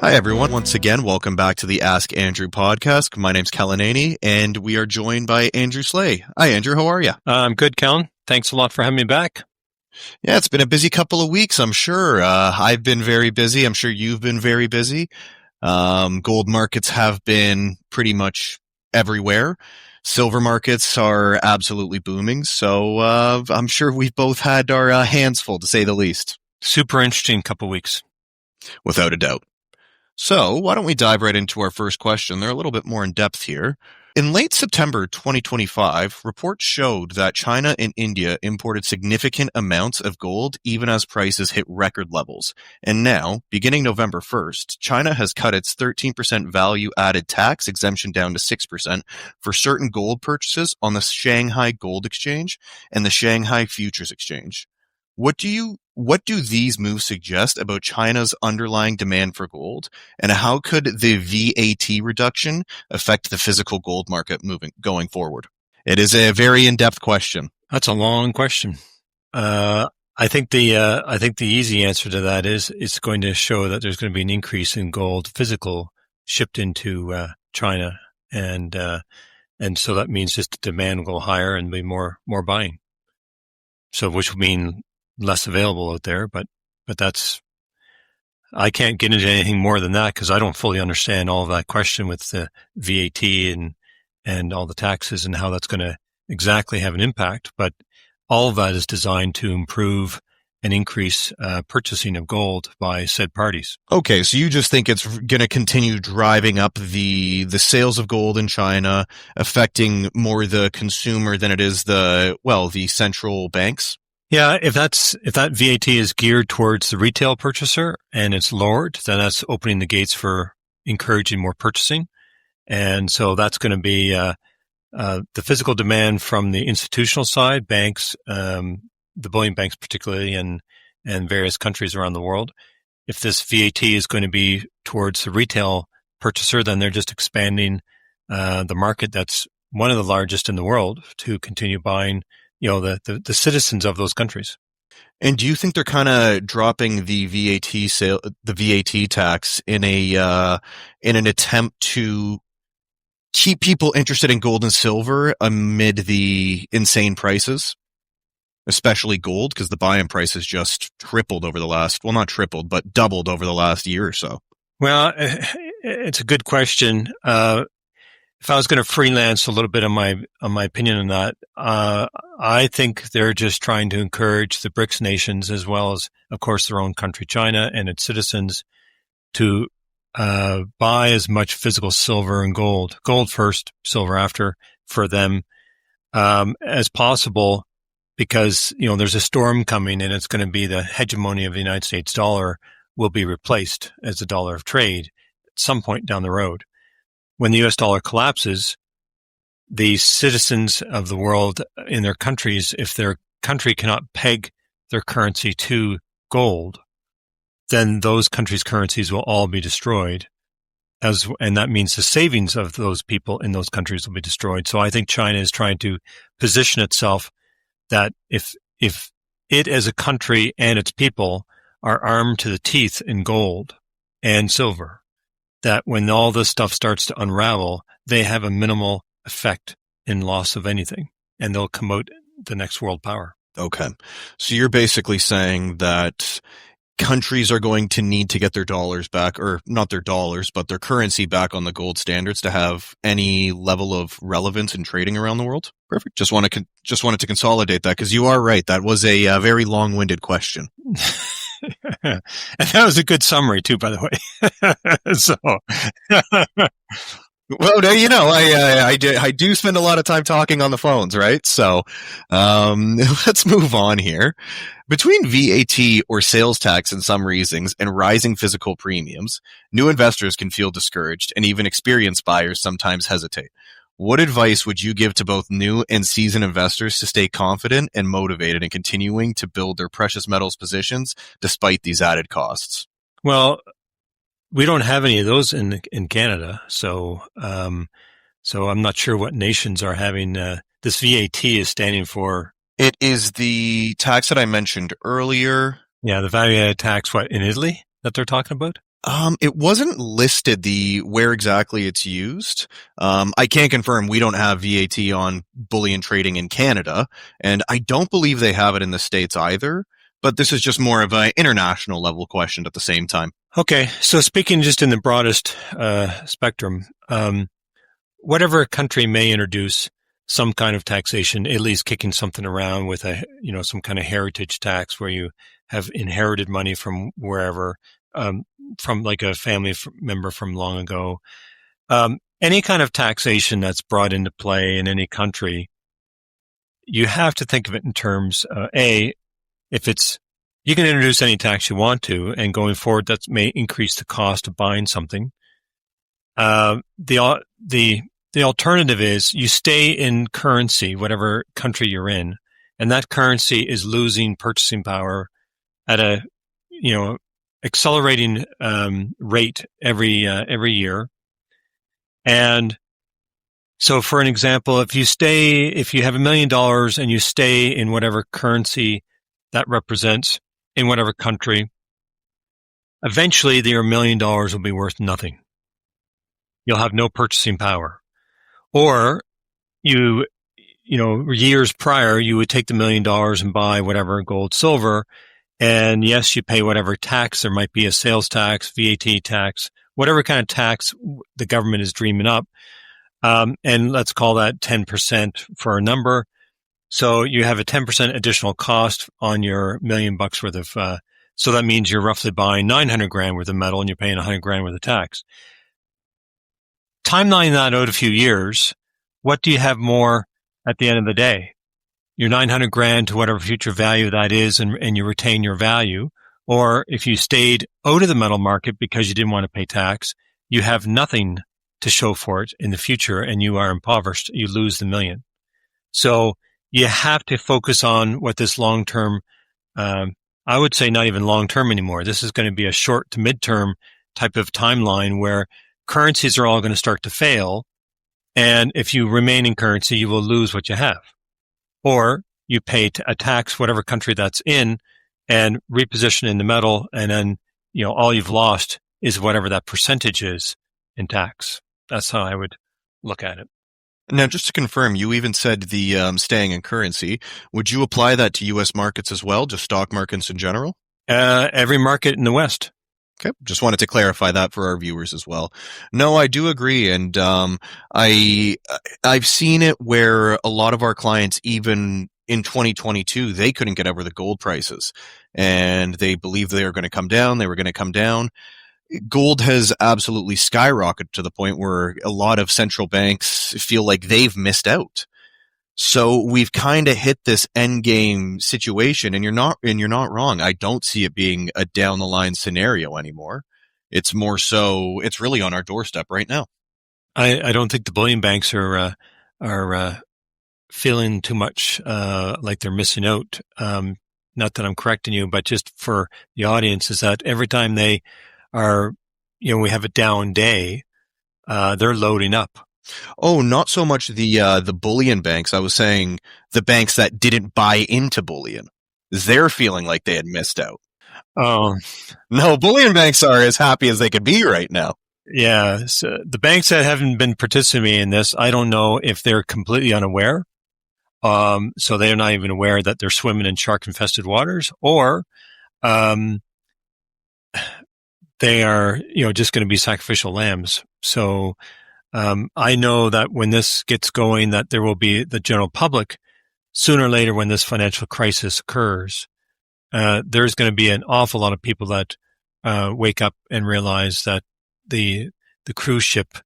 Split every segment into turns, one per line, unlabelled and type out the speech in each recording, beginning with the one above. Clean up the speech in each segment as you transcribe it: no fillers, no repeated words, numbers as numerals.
Hi, everyone. Once again, welcome back to the Ask Andrew podcast. My name's Kellen Ainey, and we are joined by Andrew Sleigh. Hi, Andrew. How are you?
I'm good, Kellen. Thanks a lot for having me back.
Yeah, it's been a busy couple of weeks, I'm sure. I've been very busy. I'm sure you've been very busy. Gold markets have been pretty much everywhere. Silver markets are absolutely booming. So I'm sure we've both had our hands full, to say the least.
Super interesting couple of weeks.
Without a doubt. So why don't we dive right into our first question? They're a little bit more in depth here. In late September 2025, reports showed that China and India imported significant amounts of gold even as prices hit record levels. And now, beginning November 1st, China has cut its 13% value-added tax exemption down to 6% for certain gold purchases on the Shanghai Gold Exchange and the Shanghai Futures Exchange. What do these moves suggest about China's underlying demand for gold, and how could the VAT reduction affect the physical gold market going forward? It is a very in-depth question.
That's a long question. I think the easy answer to that is it's going to show that there's going to be an increase in gold physical shipped into China, and so that means just the demand will go higher and be more buying. So which will mean less available out there, but that's, I can't get into anything more than that because I don't fully understand all of that question with the VAT and all the taxes and how that's going to exactly have an impact. But all of that is designed to improve and increase purchasing of gold by said parties.
Okay, so you just think it's going to continue driving up the sales of gold in China, affecting more the consumer than it is the central banks?
Yeah, if that VAT is geared towards the retail purchaser and it's lowered, then that's opening the gates for encouraging more purchasing. And so that's going to be the physical demand from the institutional side, banks, the bullion banks particularly, and various countries around the world. If this VAT is going to be towards the retail purchaser, then they're just expanding the market that's one of the largest in the world to continue buying the citizens of those countries.
And do you think they're kind of dropping the VAT tax in an attempt to keep people interested in gold and silver amid the insane prices, especially gold, because the buy-in price has just tripled over the last, well, not tripled, but doubled over the last year or so?
Well, it's a good question. If I was going to freelance a little bit on my opinion on that, I think they're just trying to encourage the BRICS nations, as well as, of course, their own country, China, and its citizens, to buy as much physical silver and gold first, silver after, for them as possible, because there's a storm coming, and it's going to be the hegemony of the United States dollar will be replaced as the dollar of trade at some point down the road. When the US dollar collapses, the citizens of the world in their countries, if their country cannot peg their currency to gold, then those countries' currencies will all be destroyed. And that means the savings of those people in those countries will be destroyed. So I think China is trying to position itself that if it as a country and its people are armed to the teeth in gold and silver, that when all this stuff starts to unravel, they have a minimal effect in loss of anything, and they'll come out the next world power.
Okay. So you're basically saying that countries are going to need to get their dollars back, or not their dollars, but their currency back on the gold standards to have any level of relevance in trading around the world? Perfect. Just wanted to consolidate that, because you are right. That was a very long-winded question.
And that was a good summary too, by the way. So,
well, I do spend a lot of time talking on the phones, right? So, let's move on here. Between VAT or sales tax in some regions and rising physical premiums, new investors can feel discouraged, and even experienced buyers sometimes hesitate. What advice would you give to both new and seasoned investors to stay confident and motivated in continuing to build their precious metals positions despite these added costs?
Well, we don't have any of those in Canada, so I'm not sure what nations are having. This VAT is standing for.
It is the tax that I mentioned earlier.
Yeah, the value-added tax. What, in Italy that they're talking about?
It wasn't listed where exactly it's used. I can confirm we don't have VAT on bullion trading in Canada, and I don't believe they have it in the States either. But this is just more of an international level question at the same time.
Okay, so speaking just in the broadest spectrum, whatever country may introduce some kind of taxation, at least kicking something around with some kind of heritage tax where you have inherited money from wherever, from like a family member from long ago. Any kind of taxation that's brought into play in any country, you have to think of it in terms, you can introduce any tax you want to, and going forward, that may increase the cost of buying something. The alternative is you stay in currency, whatever country you're in, and that currency is losing purchasing power at a, accelerating rate every year. And so, for an example, if you have $1 million and you stay in whatever currency that represents in whatever country, eventually your $1 million will be worth nothing. You'll have no purchasing power. Or years prior, you would take the $1 million and buy whatever gold, silver, and yes, you pay whatever tax. There might be a sales tax, VAT tax, whatever kind of tax the government is dreaming up. And let's call that 10% for a number. So you have a 10% additional cost on your $1 million worth of, so that means you're roughly buying 900 grand worth of metal and you're paying 100 grand worth of tax. Timeline that out a few years, what do you have more at the end of the day? Your 900 grand to whatever future value that is, and you retain your value. Or if you stayed out of the metal market because you didn't want to pay tax, you have nothing to show for it in the future and you are impoverished. You lose the $1 million. So you have to focus on what this long-term, I would say not even long-term anymore. This is going to be a short to mid-term type of timeline where currencies are all going to start to fail. And if you remain in currency, you will lose what you have. Or you pay a tax, whatever country that's in, and reposition in the metal. And then, all you've lost is whatever that percentage is in tax. That's how I would look at it.
Now, just to confirm, you even said the staying in currency. Would you apply that to U.S. markets as well, just stock markets in general?
Every market in the West.
Okay, just wanted to clarify that for our viewers as well. No, I do agree, and I've seen it where a lot of our clients, even in 2022, they couldn't get over the gold prices, and they believed they were going to come down. They were going to come down. Gold has absolutely skyrocketed to the point where a lot of central banks feel like they've missed out. So we've kind of hit this end game situation, and you're not wrong. I don't see it being a down the line scenario anymore. It's more so it's really on our doorstep right now.
I don't think the bullion banks are feeling too much like they're missing out. Not that I'm correcting you, but just for the audience, is that every time they are, we have a down day, they're loading up.
Oh, not so much the bullion banks. I was saying the banks that didn't buy into bullion. They're feeling like they had missed out.
Oh,
no, bullion banks are as happy as they could be right now.
Yeah. So the banks that haven't been participating in this, I don't know if they're completely unaware. So they're not even aware that they're swimming in shark-infested waters, or they are, just going to be sacrificial lambs. So I know that when this gets going, that there will be the general public sooner or later when this financial crisis occurs. There's going to be an awful lot of people that wake up and realize that the cruise ship,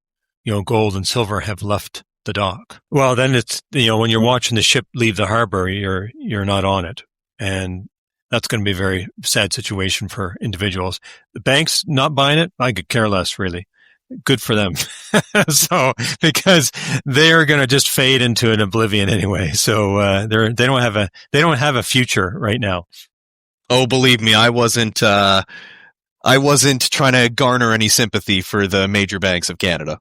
gold and silver have left the dock. Well, then it's, when you're watching the ship leave the harbor, you're not on it. And that's going to be a very sad situation for individuals. The banks not buying it, I could care less, really. Good for them. So, because they're going to just fade into an oblivion anyway. So, they don't have a future right now.
Oh, believe me, I wasn't trying to garner any sympathy for the major banks of Canada.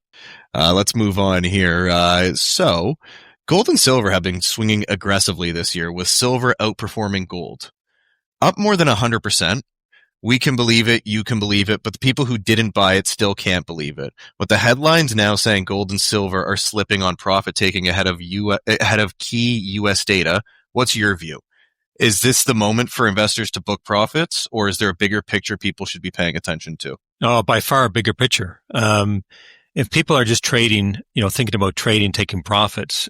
Let's move on here. So, gold and silver have been swinging aggressively this year, with silver outperforming gold. Up more than 100%. We can believe it, you can believe it, but the people who didn't buy it still can't believe it. With the headlines now saying gold and silver are slipping on profit taking ahead of key US data, what's your view? Is this the moment for investors to book profits, or is there a bigger picture people should be paying attention to?
Oh, by far a bigger picture. If people are just trading, thinking about trading, taking profits,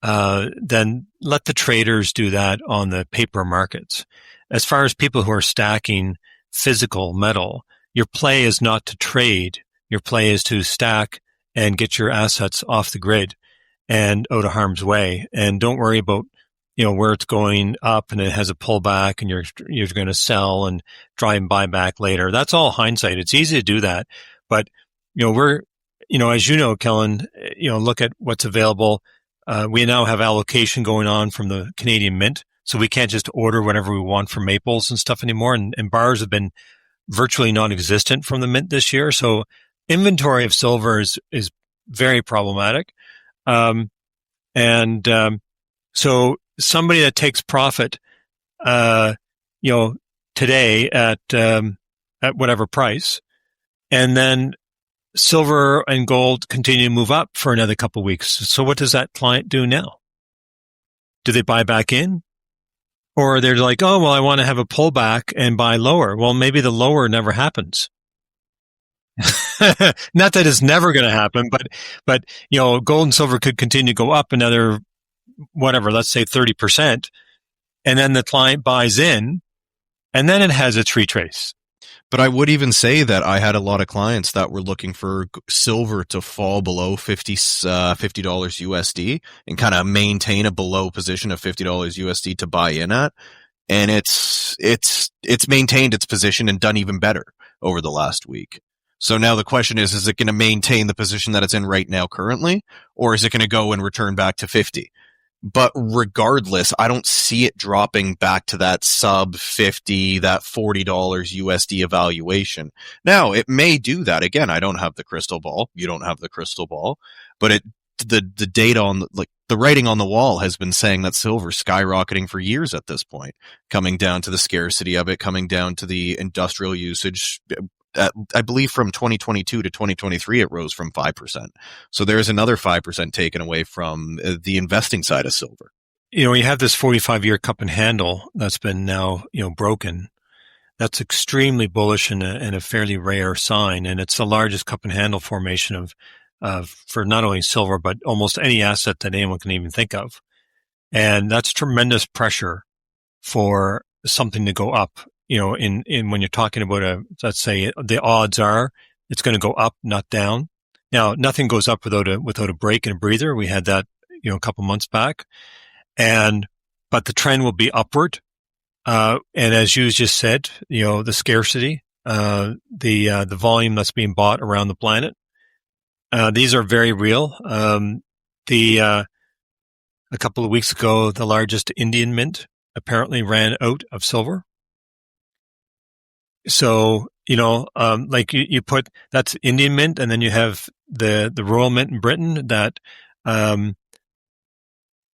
then let the traders do that on the paper markets. As far as people who are stacking physical metal, your play is not to trade. Your play is to stack and get your assets off the grid and out of harm's way. And don't worry about, where it's going up and it has a pullback and you're going to sell and try and buy back later. That's all hindsight. It's easy to do that. But, we're, as you know, Kellen, look at what's available. We now have allocation going on from the Canadian Mint. So we can't just order whatever we want from maples and stuff anymore. And bars have been virtually non-existent from the Mint this year. So inventory of silver is very problematic. So somebody that takes profit, today at whatever price, and then silver and gold continue to move up for another couple of weeks. So what does that client do now? Do they buy back in? Or they're like, oh, well, I want to have a pullback and buy lower. Well, maybe the lower never happens. Not that it's never going to happen, but gold and silver could continue to go up another, whatever, let's say 30%. And then the client buys in and then it has its retrace.
But I would even say that I had a lot of clients that were looking for silver to fall below $50 USD and kind of maintain a below position of $50 USD to buy in at. And it's maintained its position and done even better over the last week. So now the question is it going to maintain the position that it's in right now currently, or is it going to go and return back to 50? But regardless, I don't see it dropping back to that sub 50, that $40 USD evaluation. Now, it may do that. Again, I don't have the crystal ball. You don't have the crystal ball. But the data on the writing on the wall has been saying that silver's skyrocketing for years at this point, coming down to the scarcity of it, coming down to the industrial usage. I believe from 2022 to 2023, it rose from 5%. So there's another 5% taken away from the investing side of silver.
You have this 45-year cup and handle that's been now, broken. That's extremely bullish and a fairly rare sign. And it's the largest cup and handle formation for not only silver, but almost any asset that anyone can even think of. And that's tremendous pressure for something to go up. In when you're talking about let's say the odds are it's going to go up, not down. Now, nothing goes up without a break and a breather. We had that, a couple months back, but the trend will be upward. And as you just said, the scarcity, the volume that's being bought around the planet, these are very real. A couple of weeks ago, the largest Indian mint apparently ran out of silver. So, like you put, that's Indian Mint, and then you have the Royal Mint in Britain that,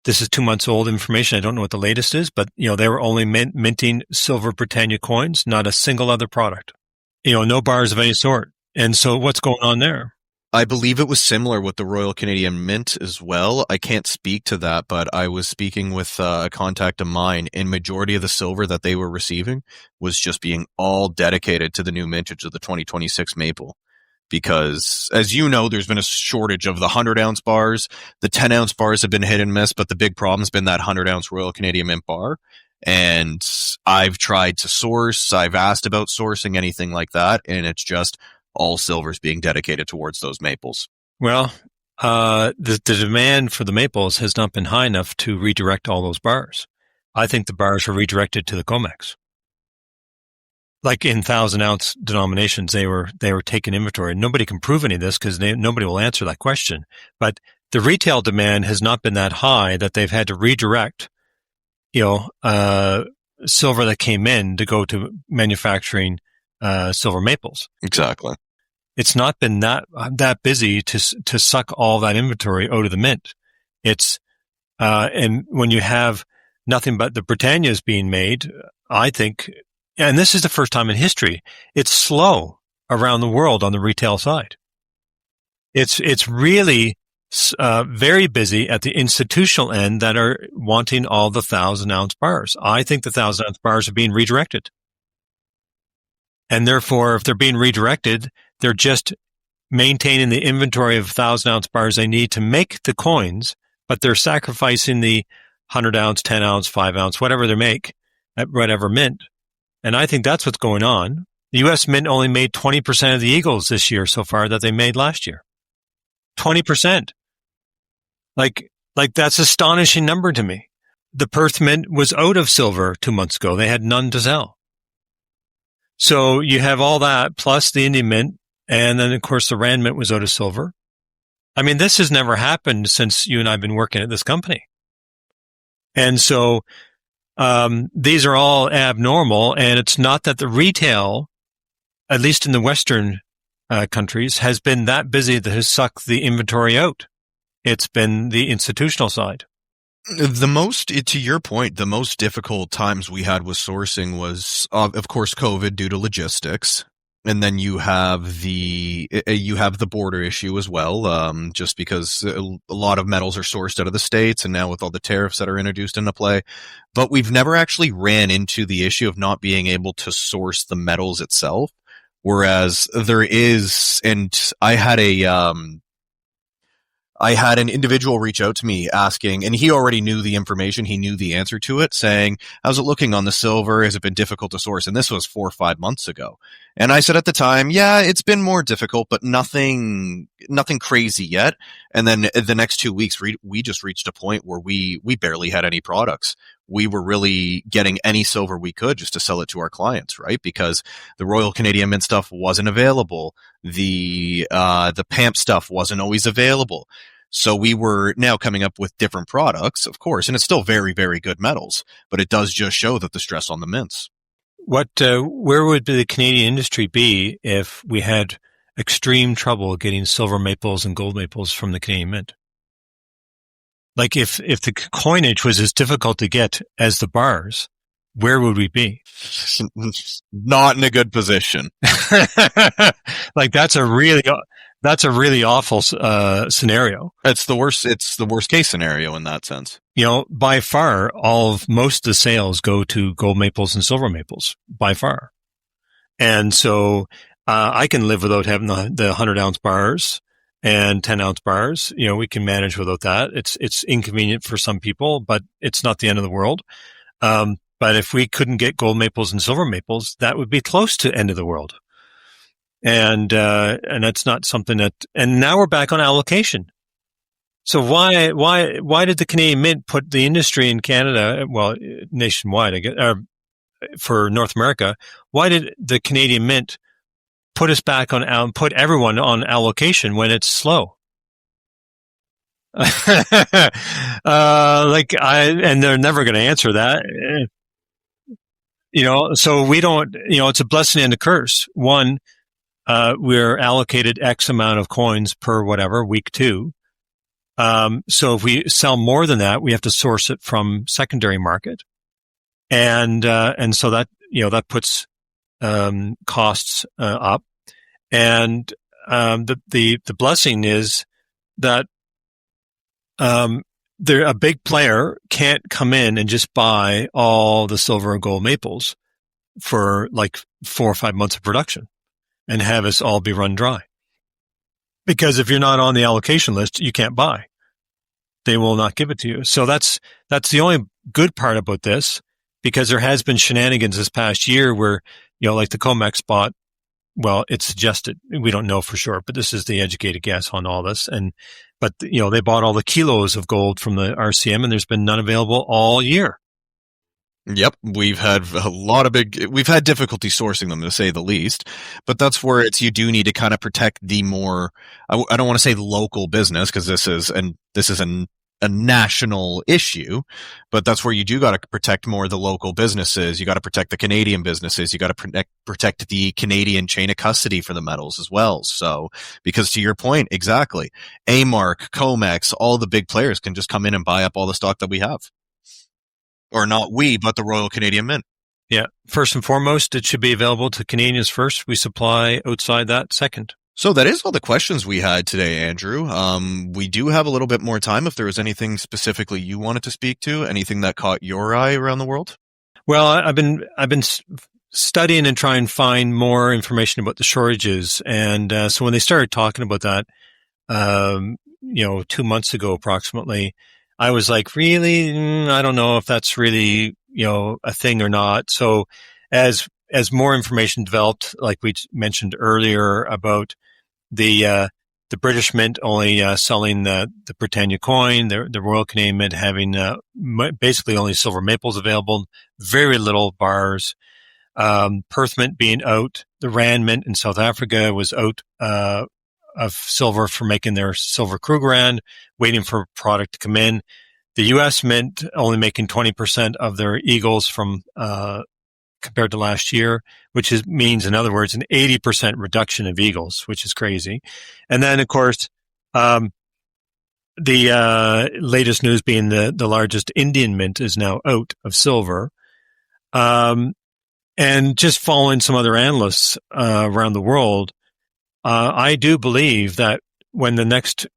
this is 2 months old information. I don't know what the latest is, but, they were only minting silver Britannia coins, not a single other product. No bars of any sort. And so what's going on there?
I believe it was similar with the Royal Canadian Mint as well. I can't speak to that, but I was speaking with a contact of mine, and majority of the silver that they were receiving was just being all dedicated to the new mintage of the 2026 maple. Because, as you know, there's been a shortage of the 100-ounce bars. The 10-ounce bars have been hit and miss, but the big problem's been that 100-ounce Royal Canadian Mint bar. And I've tried to source, I've asked about sourcing anything like that, and it's just all silver's being dedicated towards those maples.
Well, the demand for the maples has not been high enough to redirect all those bars. I think the bars are redirected to the COMEX. Like in 1,000-ounce denominations, they were taking inventory. Nobody can prove any of this because nobody will answer that question. But the retail demand has not been that high that they've had to redirect, silver that came in to go to manufacturing silver maples.
Exactly.
It's not been that busy to suck all that inventory out of the mint. It's and when you have nothing but the Britannias being made, I think And this is the first time in history. It's slow around the world on the retail side. It's really very busy at the institutional end that are wanting all the 1,000-ounce bars. I think the 1,000-ounce bars are being redirected. And therefore, if they're being redirected, they're just maintaining the inventory of 1,000-ounce bars they need to make the coins, but they're sacrificing the 100-ounce, 10-ounce, 5-ounce, whatever they make at whatever mint. And I think that's what's going on. The U.S. Mint only made 20% of the Eagles this year so far that they made last year. 20%. Like that's an astonishing number to me. The Perth Mint was out of silver 2 months ago. They had none to sell. So you have all that plus the Indian Mint, and then of course the Rand Mint was out of silver. I mean, this has never happened since you and I have been working at this company. And so these are all abnormal, and it's not that the retail, at least in the Western countries, has been that busy that has sucked the inventory out. It's been the institutional side.
To your point, the most difficult times we had with sourcing was, of course, COVID due to logistics. And then you have the border issue as well, just because a lot of metals are sourced out of the States, and now with all the tariffs that are introduced into play. But we've never actually ran into the issue of not being able to source the metals itself. Whereas there is, and I had an individual reach out to me asking, and he already knew the information. He knew the answer to it, saying, how's it looking on the silver? Has it been difficult to source? And this was 4 or 5 months ago. And I said at the time, yeah, it's been more difficult, but nothing crazy yet. And then the next 2 weeks, we just reached a point where we barely had any products. We were really getting any silver we could just to sell it to our clients, right? Because the Royal Canadian Mint stuff wasn't available. The PAMP stuff wasn't always available. So we were now coming up with different products, of course, and it's still very, very good metals, but it does just show that the stress on the mints.
Where would the Canadian industry be if we had extreme trouble getting silver maples and gold maples from the Canadian Mint? Like if the coinage was as difficult to get as the bars, where would we be?
Not in a good position.
Like that's a really awful scenario.
It's the worst case scenario in that sense.
You know, by far, most of the sales go to gold maples and silver maples, by far. And so I can live without having the 100-ounce bars and 10-ounce bars. You know, we can manage without that. It's inconvenient for some people, but it's not the end of the world. But if we couldn't get gold maples and silver maples, that would be close to end of the world. And that's not something and now we're back on allocation. So why did the Canadian Mint put the industry in Canada, well, nationwide, I guess, for North America, why did the Canadian Mint put us back put everyone on allocation when it's slow? And they're never going to answer that. You know, so we don't, you know, it's a blessing and a curse. One, we're allocated X amount of coins per whatever, week 2. So if we sell more than that, we have to source it from secondary market. And so that, you know, that puts, costs, up. And, the blessing is that, a big player can't come in and just buy all the silver and gold maples for like 4 or 5 months of production and have us all be run dry. Because if you're not on the allocation list, you can't buy. They will not give it to you. So that's the only good part about this, because there has been shenanigans this past year where, you know, like the COMEX bought, well, it's suggested, we don't know for sure, but this is the educated guess on all this. But, you know, they bought all the kilos of gold from the RCM and there's been none available all year.
Yep. We've had difficulty sourcing them, to say the least, but that's where you do need to kind of protect the more, I don't want to say local business, because this is a national issue, but that's where you do got to protect more the local businesses. You got to protect the Canadian businesses. You got to protect the Canadian chain of custody for the metals as well. So, because to your point, exactly, AMark, COMEX, all the big players can just come in and buy up all the stock that we have. Or not we, but the Royal Canadian Mint.
Yeah. First and foremost, it should be available to Canadians first. We supply outside that second.
So that is all the questions we had today, Andrew. We do have a little bit more time. If there was anything specifically you wanted to speak to, anything that caught your eye around the world?
Well, I've been studying and trying to find more information about the shortages, and so when they started talking about that, 2 months ago approximately, I was like, really, I don't know if that's really a thing or not. So as more information developed, like we mentioned earlier about the British Mint only selling the Britannia coin, the Royal Canadian Mint having basically only silver maples available, very little bars. Perth Mint being out, the Rand Mint in South Africa was out of silver for making their silver Krugerrand, waiting for product to come in. The U.S. Mint only making 20% of their Eagles from compared to last year, which means, in other words, an 80% reduction of Eagles, which is crazy. And then, of course, the latest news being the largest Indian mint is now out of silver. And just following some other analysts around the world, I do believe that when the next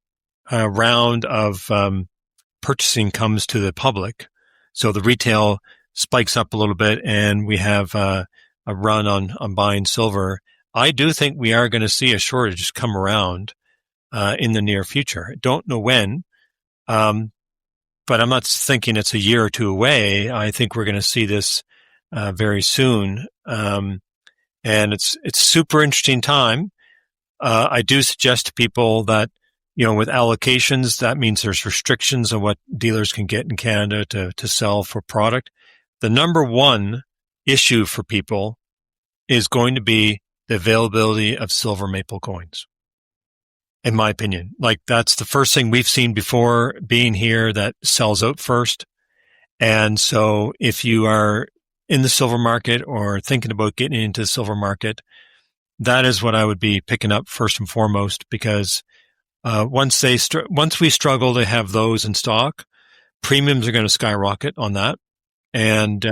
round of purchasing comes to the public, so the retail spikes up a little bit and we have a run on buying silver, I do think we are going to see a shortage come around in the near future. I don't know when, but I'm not thinking it's a year or two away. I think we're going to see this very soon. And it's super interesting time. I do suggest to people that, with allocations, that means there's restrictions on what dealers can get in Canada to sell for product. The number one issue for people is going to be the availability of silver maple coins, in my opinion. Like, that's the first thing we've seen before being here that sells out first. And so if you are in the silver market or thinking about getting into the silver market, that is what I would be picking up first and foremost, because once we struggle to have those in stock, premiums are going to skyrocket on that. And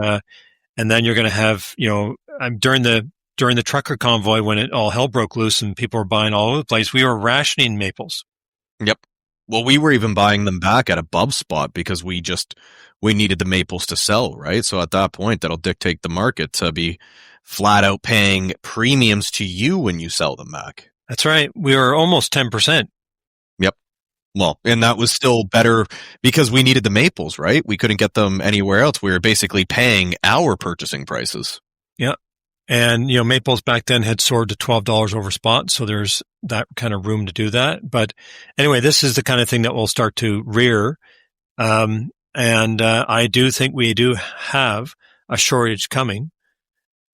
then you're going to have, during the trucker convoy, when it all hell broke loose and people were buying all over the place, we were rationing maples.
Yep. Well, we were even buying them back at above spot because we needed the maples to sell, right? So at that point, that'll dictate the market to be flat out paying premiums to you when you sell them back.
That's right. We were almost 10%.
Yep. Well, and that was still better because we needed the maples, right? We couldn't get them anywhere else. We were basically paying our purchasing prices.
Yeah. And, maples back then had soared to $12 over spot. So there's that kind of room to do that. But anyway, this is the kind of thing that will start to rear. And I do think we do have a shortage coming.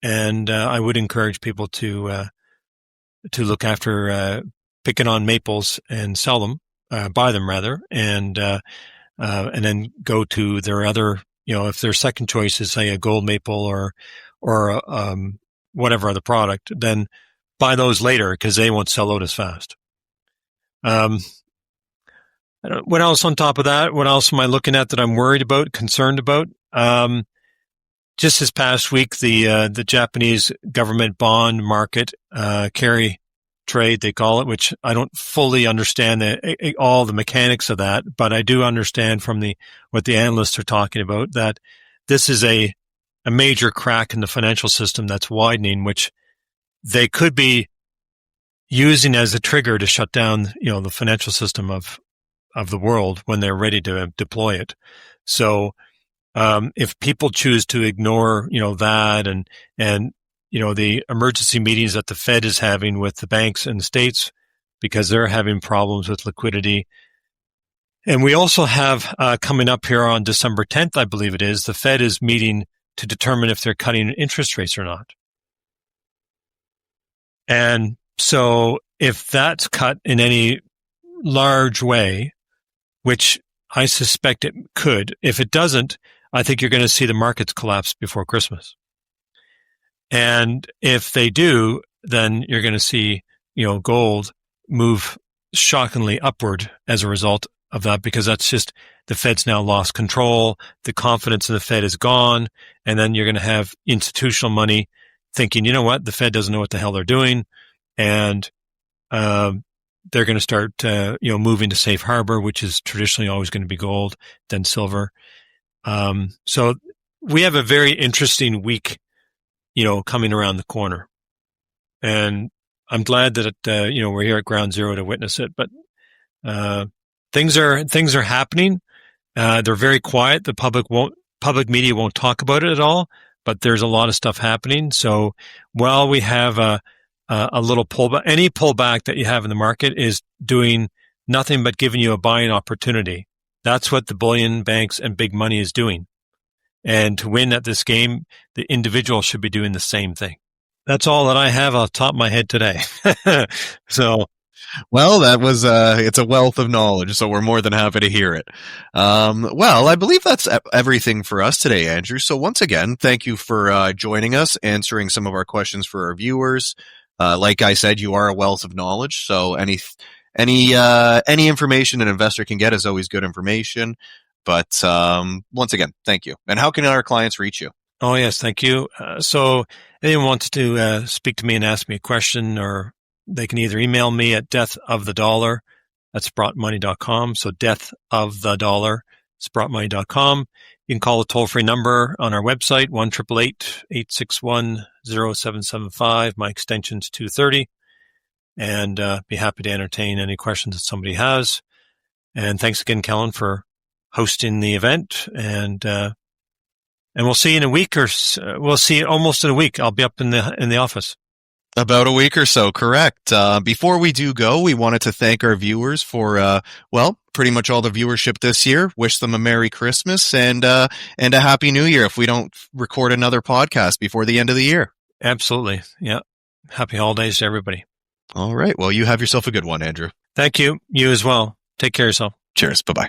And I would encourage people to look after picking on maples and sell them, buy them rather, and then go to their other, if their second choice is, say, a gold maple or whatever other product, then buy those later because they won't sell out as fast. What else on top of that? What else am I looking at that I'm worried about, concerned about? Just this past week, the Japanese government bond market, carry trade, they call it, which I don't fully understand all the mechanics of that, but I do understand from what the analysts are talking about that this is a major crack in the financial system that's widening, which they could be using as a trigger to shut down, the financial system of the world when they're ready to deploy it. So, if people choose to ignore, that and the emergency meetings that the Fed is having with the banks and the states because they're having problems with liquidity. And we also have coming up here on December 10th, I believe it is, the Fed is meeting to determine if they're cutting interest rates or not. And so if that's cut in any large way, which I suspect it could, if it doesn't, I think you're going to see the markets collapse before Christmas. And if they do, then you're going to see, gold move shockingly upward as a result of that, because that's just the Fed's now lost control. The confidence in the Fed is gone. And then you're going to have institutional money thinking, you know what, the Fed doesn't know what the hell they're doing. And they're going to start, moving to safe harbor, which is traditionally always going to be gold, then silver. So we have a very interesting week, coming around the corner. And I'm glad that, we're here at ground zero to witness it. But things are happening. They're very quiet. The public media won't talk about it at all, but there's a lot of stuff happening. So while we have a little pullback, any pullback that you have in the market is doing nothing but giving you a buying opportunity. That's what the bullion banks and big money is doing. And to win at this game, the individual should be doing the same thing. That's all that I have off the top of my head today. So,
well, that was it's a wealth of knowledge, so we're more than happy to hear it. Well, I believe that's everything for us today, Andrew. So once again, thank you for joining us, answering some of our questions for our viewers. Like I said, you are a wealth of knowledge, so any information an investor can get is always good information. But once again, thank you. And how can our clients reach you?
Oh, yes, thank you. So anyone wants to speak to me and ask me a question, or they can either email me at deathofthedollar at sprottmoney.com. So deathofthedollar, sprottmoney.com. You can call the toll-free number on our website, 1-888-861-0775. My extension's 230. And be happy to entertain any questions that somebody has. And thanks again, Kellen, for hosting the event. And we'll see you in a week, or we'll see you almost in a week. I'll be up in the office.
About a week or so, correct. Before we do go, we wanted to thank our viewers for, pretty much all the viewership this year. Wish them a Merry Christmas and a Happy New Year if we don't record another podcast before the end of the year.
Absolutely. Yeah. Happy holidays to everybody.
All right. Well, you have yourself a good one, Andrew.
Thank you. You as well. Take care of yourself.
Cheers. Bye-bye.